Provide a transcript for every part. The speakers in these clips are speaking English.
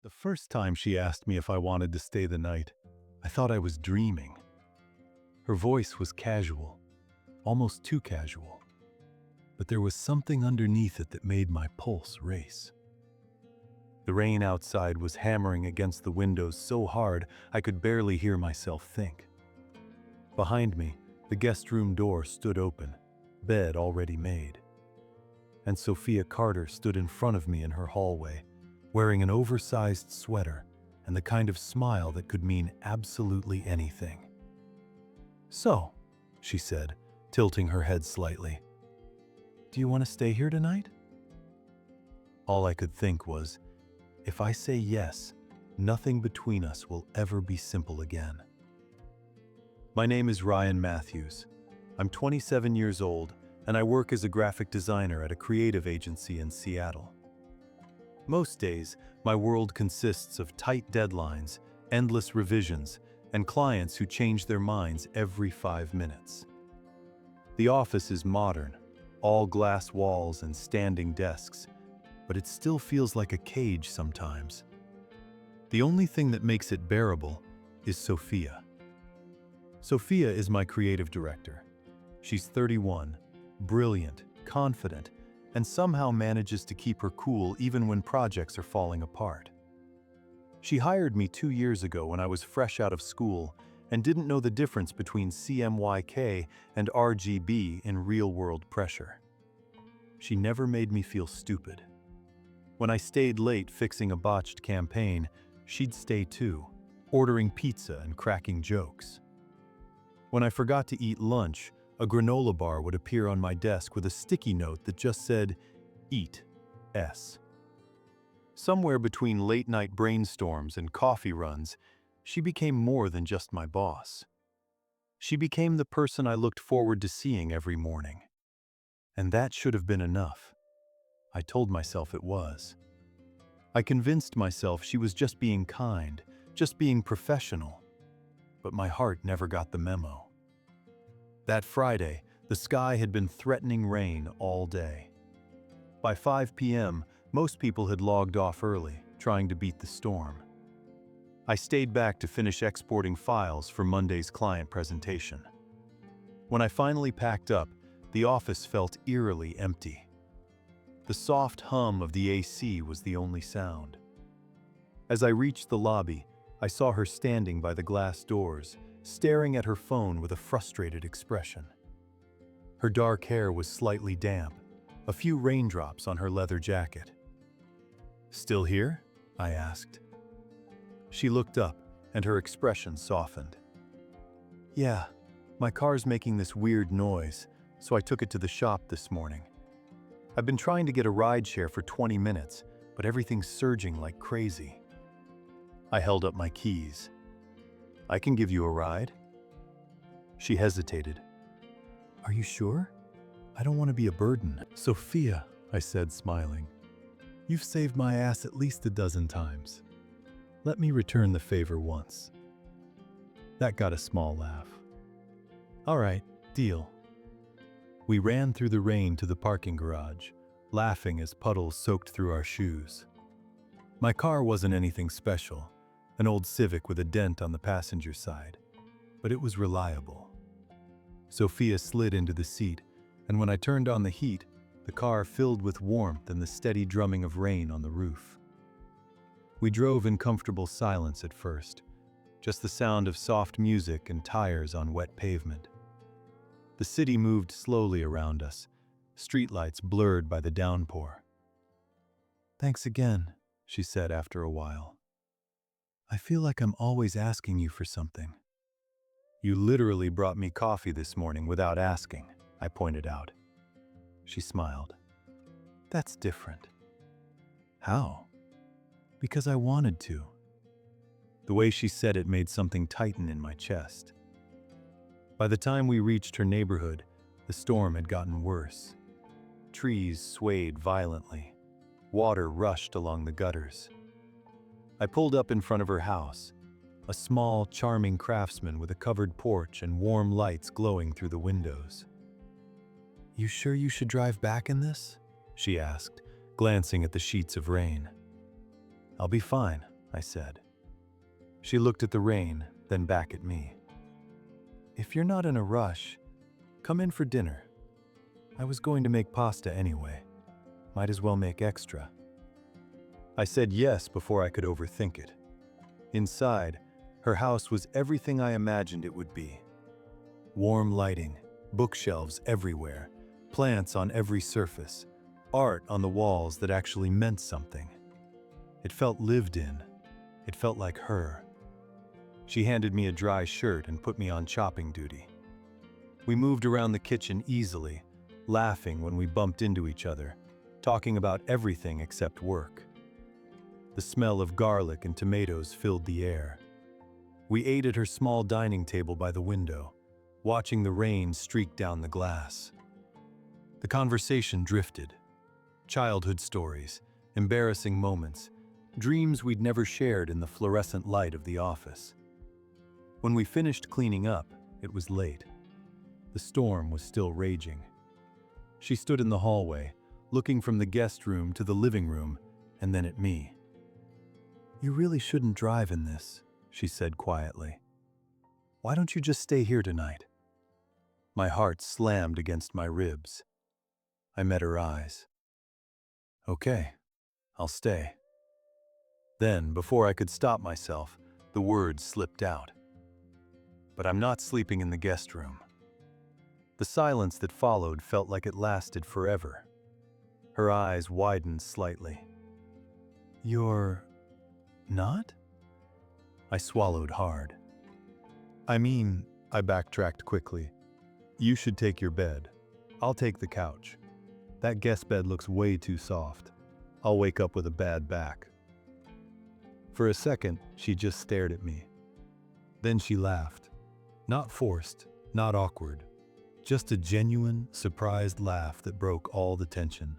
The first time she asked me if I wanted to stay the night, I thought I was dreaming. Her voice was casual, almost too casual, but there was something underneath it that made my pulse race. The rain outside was hammering against the windows so hard I could barely hear myself think. Behind me, the guest room door stood open, bed already made. And Sophia Carter stood in front of me in her hallway, wearing an oversized sweater and the kind of smile that could mean absolutely anything. "So," she said, tilting her head slightly, "do you want to stay here tonight?" All I could think was, if I say yes, nothing between us will ever be simple again. My name is Ryan Matthews. I'm 27 years old, and I work as a graphic designer at a creative agency in Seattle. Most days, my world consists of tight deadlines, endless revisions, and clients who change their minds every 5 minutes. The office is modern, all glass walls and standing desks, but it still feels like a cage sometimes. The only thing that makes it bearable is Sophia. Sophia is my creative director. She's 31, brilliant, confident, and somehow manages to keep her cool even when projects are falling apart. She hired me 2 years ago when I was fresh out of school and didn't know the difference between CMYK and RGB in real-world pressure. She never made me feel stupid. When I stayed late fixing a botched campaign, she'd stay too, ordering pizza and cracking jokes. When I forgot to eat lunch, a granola bar would appear on my desk with a sticky note that just said, "Eat, S." Somewhere between late-night brainstorms and coffee runs, she became more than just my boss. She became the person I looked forward to seeing every morning. And that should have been enough. I told myself it was. I convinced myself she was just being kind, just being professional. But my heart never got the memo. That Friday, the sky had been threatening rain all day. By 5 p.m., most people had logged off early, trying to beat the storm. I stayed back to finish exporting files for Monday's client presentation. When I finally packed up, the office felt eerily empty. The soft hum of the AC was the only sound. As I reached the lobby, I saw her standing by the glass doors, staring at her phone with a frustrated expression. Her dark hair was slightly damp, a few raindrops on her leather jacket. "Still here?" I asked. She looked up, and her expression softened. "Yeah, my car's making this weird noise, so I took it to the shop this morning. I've been trying to get a rideshare for 20 minutes, but everything's surging like crazy." I held up my keys. "I can give you a ride." She hesitated. "Are you sure? I don't want to be a burden." "Sophia," I said, smiling, "you've saved my ass at least a dozen times. Let me return the favor once." That got a small laugh. "All right, deal." We ran through the rain to the parking garage, laughing as puddles soaked through our shoes. My car wasn't anything special, an old Civic with a dent on the passenger side, but it was reliable. Sophia slid into the seat, and when I turned on the heat, the car filled with warmth and the steady drumming of rain on the roof. We drove in comfortable silence at first, just the sound of soft music and tires on wet pavement. The city moved slowly around us, streetlights blurred by the downpour. "Thanks again," she said after a while. "I feel like I'm always asking you for something." "You literally brought me coffee this morning without asking," I pointed out. She smiled. "That's different." "How?" "Because I wanted to." The way she said it made something tighten in my chest. By the time we reached her neighborhood, the storm had gotten worse. Trees swayed violently. Water rushed along the gutters. I pulled up in front of her house, a small, charming craftsman with a covered porch and warm lights glowing through the windows. "You sure you should drive back in this?" she asked, glancing at the sheets of rain. "I'll be fine. I said. She looked at the rain, then back at me. If you're not in a rush, come in for dinner. I was going to make pasta anyway. Might as well make extra. I said yes before I could overthink it. Inside, her house was everything I imagined it would be. Warm lighting, bookshelves everywhere, plants on every surface, art on the walls that actually meant something. It felt lived in. It felt like her. She handed me a dry shirt and put me on chopping duty. We moved around the kitchen easily, laughing when we bumped into each other, talking about everything except work. The smell of garlic and tomatoes filled the air. We ate at her small dining table by the window, watching the rain streak down the glass. The conversation drifted. Childhood stories, embarrassing moments, dreams we'd never shared in the fluorescent light of the office. When we finished cleaning up, it was late. The storm was still raging. She stood in the hallway, looking from the guest room to the living room, and then at me. "You really shouldn't drive in this," she said quietly. "Why don't you just stay here tonight?" My heart slammed against my ribs. I met her eyes. "Okay, I'll stay." Then, before I could stop myself, the words slipped out. "But I'm not sleeping in the guest room." The silence that followed felt like it lasted forever. Her eyes widened slightly. "You're not?" I swallowed hard. I backtracked quickly. "You should take your bed. I'll take the couch. That guest bed looks way too soft. I'll wake up with a bad back." For a second, she just stared at me. Then she laughed. Not forced, not awkward. Just a genuine, surprised laugh that broke all the tension.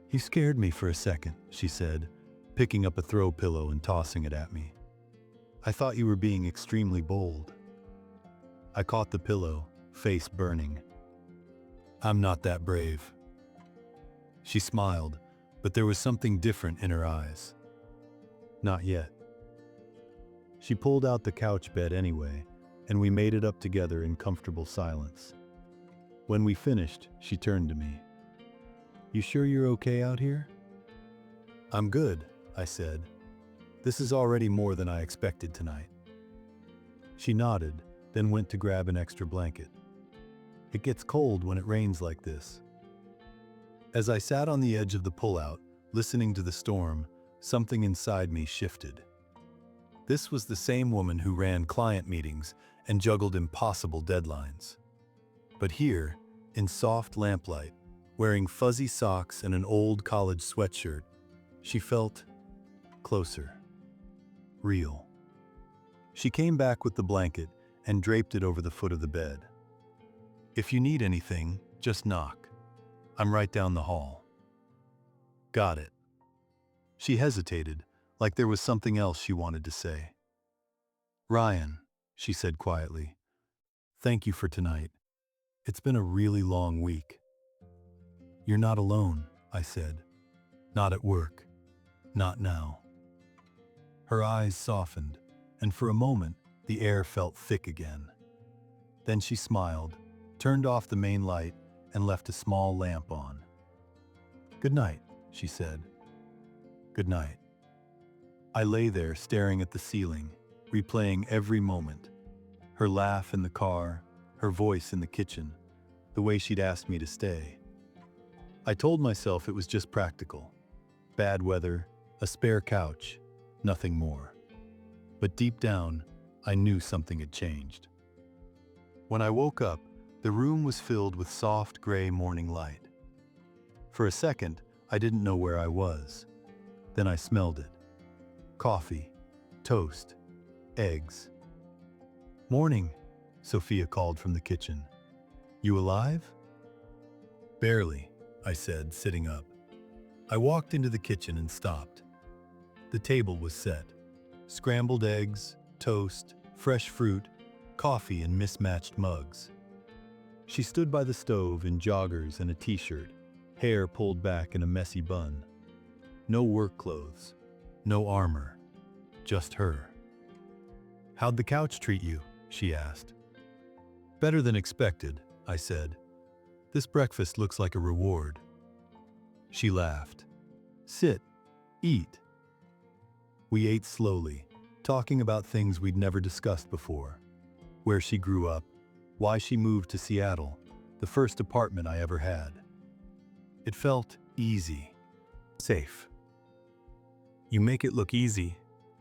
"You scared me for a second," she said, picking up a throw pillow and tossing it at me. "I thought you were being extremely bold." I caught the pillow, face burning. "I'm not that brave." She smiled, but there was something different in her eyes. "Not yet." She pulled out the couch bed anyway, and we made it up together in comfortable silence. When we finished, she turned to me. "You sure you're okay out here?" "I'm good," I said. "This is already more than I expected tonight." She nodded, then went to grab an extra blanket. "It gets cold when it rains like this." As I sat on the edge of the pullout, listening to the storm, something inside me shifted. This was the same woman who ran client meetings and juggled impossible deadlines. But here, in soft lamplight, wearing fuzzy socks and an old college sweatshirt, she felt closer, real. She came back with the blanket and draped it over the foot of the bed. "If you need anything, just knock. I'm right down the hall." "Got it." She hesitated, like there was something else she wanted to say. "Ryan," she said quietly, "thank you for tonight. It's been a really long week." "You're not alone," I said. "Not at work. Not now." Her eyes softened, and for a moment, the air felt thick again. Then she smiled, turned off the main light, and left a small lamp on. "Good night," she said. "Good night." I lay there staring at the ceiling, replaying every moment. Her laugh in the car, her voice in the kitchen, the way she'd asked me to stay. I told myself it was just practical. Bad weather, a spare couch, nothing more. But deep down, I knew something had changed. When I woke up, the room was filled with soft gray morning light. For a second, I didn't know where I was. Then I smelled it. Coffee, toast, eggs. "Morning," Sophia called from the kitchen. "You alive?" "Barely," I said, sitting up. I walked into the kitchen and stopped. The table was set. Scrambled eggs, toast, fresh fruit, coffee in mismatched mugs. She stood by the stove in joggers and a t-shirt, hair pulled back in a messy bun. No work clothes, no armor, just her. "How'd the couch treat you?" she asked. "Better than expected," I said. "This breakfast looks like a reward." She laughed. "Sit, eat." We ate slowly, talking about things we'd never discussed before. Where she grew up, why she moved to Seattle, the first apartment I ever had. It felt easy, safe. "You make it look easy,"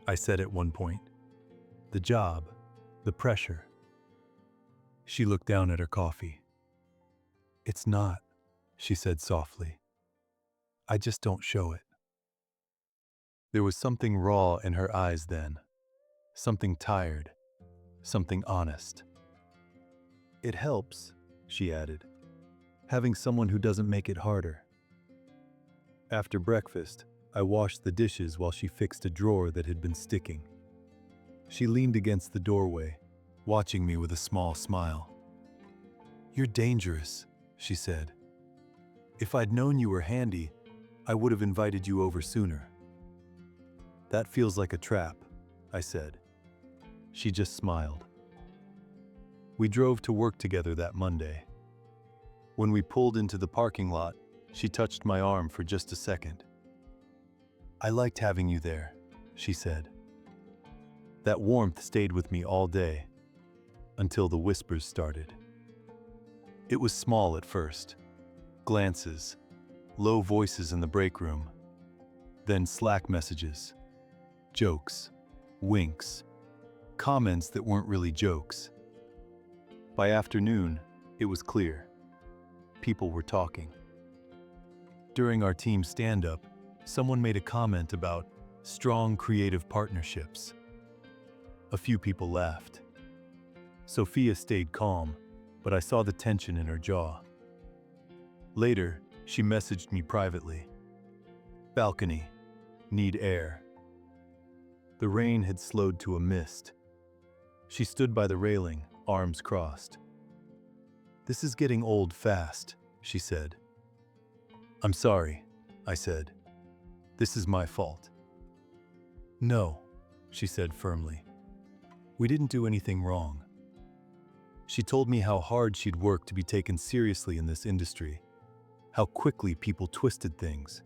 I said at one point. "The job, the pressure." She looked down at her coffee. "It's not," she said softly. "I just don't show it." There was something raw in her eyes then, something tired, something honest. "It helps," she added, "having someone who doesn't make it harder." After breakfast, I washed the dishes while she fixed a drawer that had been sticking. She leaned against the doorway, watching me with a small smile. "You're dangerous," she said. "If I'd known you were handy, I would have invited you over sooner." "That feels like a trap," I said. She just smiled. We drove to work together that Monday. When we pulled into the parking lot, she touched my arm for just a second. "I liked having you there," she said. That warmth stayed with me all day, until the whispers started. It was small at first. Glances, low voices in the break room, then Slack messages, jokes, winks, comments that weren't really jokes. By afternoon, it was clear. People were talking. During our team stand-up, someone made a comment about strong creative partnerships. A few people laughed. Sophia stayed calm, but I saw the tension in her jaw. Later, she messaged me privately. "Balcony. Need air." The rain had slowed to a mist. She stood by the railing, arms crossed. "This is getting old fast," she said. "I'm sorry," I said. "This is my fault." "No," she said firmly. "We didn't do anything wrong." She told me how hard she'd worked to be taken seriously in this industry, how quickly people twisted things.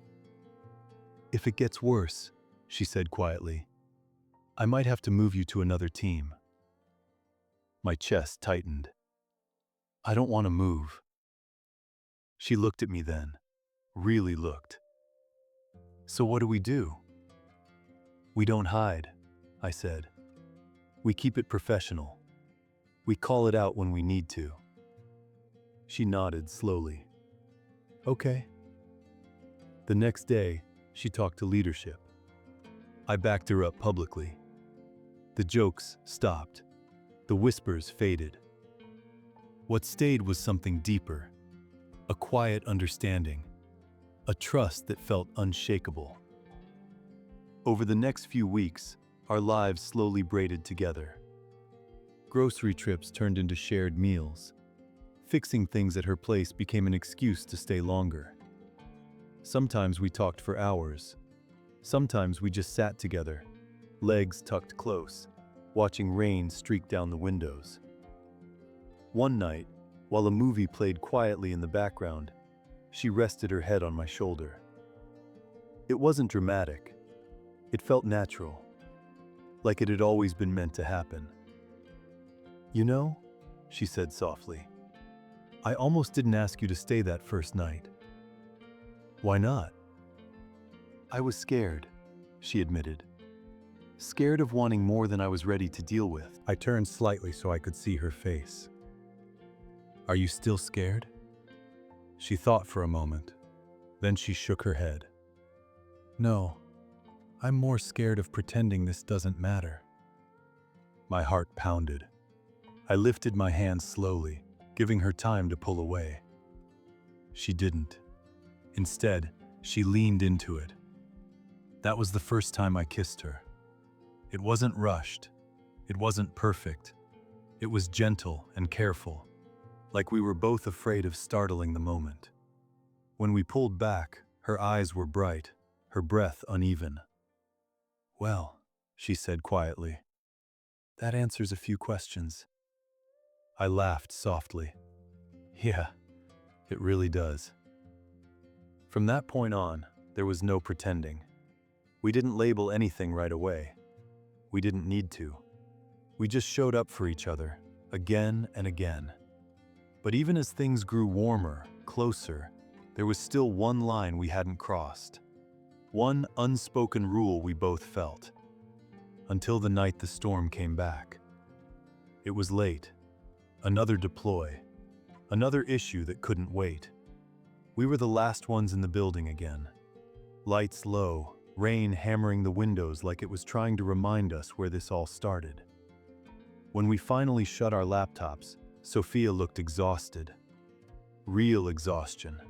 "If it gets worse," she said quietly, "I might have to move you to another team." My chest tightened. "I don't want to move." She looked at me then, really looked. "So what do we do?" "We don't hide," I said. "We keep it professional. We call it out when we need to." She nodded slowly. "Okay." The next day, she talked to leadership. I backed her up publicly. The jokes stopped. The whispers faded. What stayed was something deeper, a quiet understanding, a trust that felt unshakable. Over the next few weeks, our lives slowly braided together. Grocery trips turned into shared meals. Fixing things at her place became an excuse to stay longer. Sometimes we talked for hours. Sometimes we just sat together, legs tucked close, watching rain streak down the windows. One night, while a movie played quietly in the background, she rested her head on my shoulder. It wasn't dramatic. It felt natural, like it had always been meant to happen. "You know," she said softly, "I almost didn't ask you to stay that first night." "Why not?" "I was scared," she admitted. "Scared of wanting more than I was ready to deal with." I turned slightly so I could see her face. "Are you still scared?" She thought for a moment. Then she shook her head. "No, I'm more scared of pretending this doesn't matter." My heart pounded. I lifted my hand slowly, giving her time to pull away. She didn't. Instead, she leaned into it. That was the first time I kissed her. It wasn't rushed. It wasn't perfect. It was gentle and careful, like we were both afraid of startling the moment. When we pulled back, her eyes were bright, her breath uneven. "Well," she said quietly. That answers a few questions. I laughed softly. Yeah, it really does. From that point on, there was no pretending. We didn't label anything right away. We didn't need to. We just showed up for each other, again and again. But even as things grew warmer, closer, there was still one line we hadn't crossed. One unspoken rule we both felt. Until the night the storm came back. It was late. Another deploy. Another issue that couldn't wait. We were the last ones in the building again. Lights low, rain hammering the windows like it was trying to remind us where this all started. When we finally shut our laptops, Sophia looked exhausted. Real exhaustion,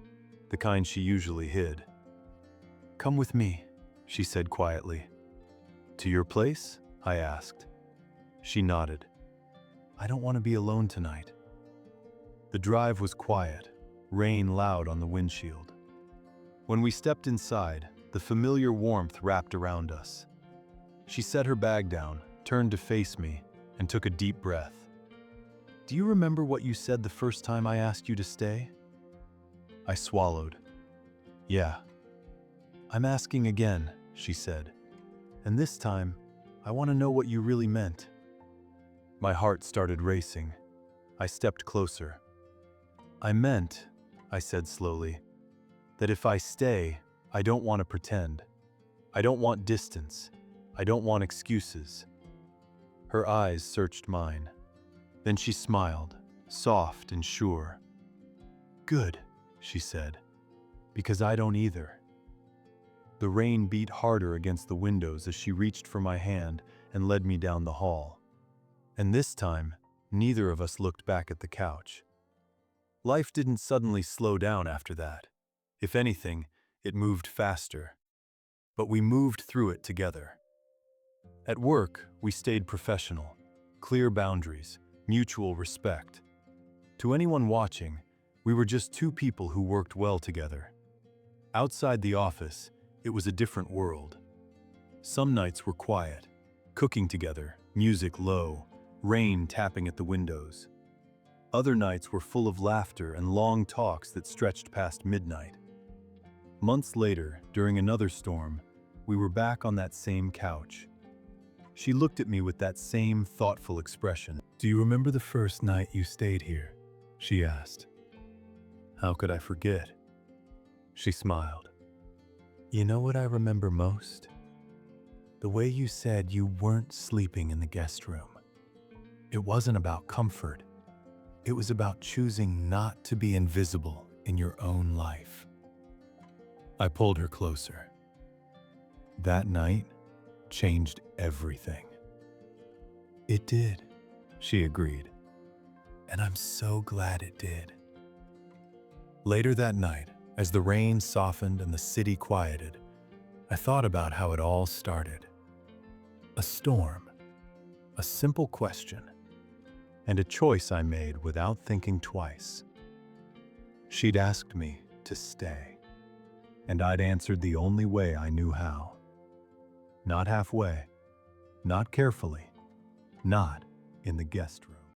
the kind she usually hid. Come with me, she said quietly. To your place? I asked. She nodded. I don't want to be alone tonight. The drive was quiet, rain loud on the windshield. When we stepped inside, the familiar warmth wrapped around us. She set her bag down, turned to face me, and took a deep breath. Do you remember what you said the first time I asked you to stay? I swallowed. Yeah. I'm asking again, she said. And this time, I want to know what you really meant. My heart started racing. I stepped closer. I meant, I said slowly, that if I stay, I don't want to pretend. I don't want distance. I don't want excuses. Her eyes searched mine. Then she smiled, soft and sure. Good, she said, because I don't either. The rain beat harder against the windows as she reached for my hand and led me down the hall. And this time, neither of us looked back at the couch. Life didn't suddenly slow down after that. If anything, it moved faster. But we moved through it together. At work, we stayed professional, clear boundaries, mutual respect. To anyone watching, we were just two people who worked well together. Outside the office, it was a different world. Some nights were quiet, cooking together, music low, rain tapping at the windows. Other nights were full of laughter and long talks that stretched past midnight. Months later, during another storm, we were back on that same couch. She looked at me with that same thoughtful expression. Do you remember the first night you stayed here? She asked. How could I forget? She smiled. You know what I remember most? The way you said you weren't sleeping in the guest room. It wasn't about comfort. It was about choosing not to be invisible in your own life. I pulled her closer. That night changed everything. It did, she agreed. And I'm so glad it did. Later that night, as the rain softened and the city quieted, I thought about how it all started. A storm, a simple question, and a choice I made without thinking twice. She'd asked me to stay, and I'd answered the only way I knew how. Not halfway, not carefully, not in the guest room.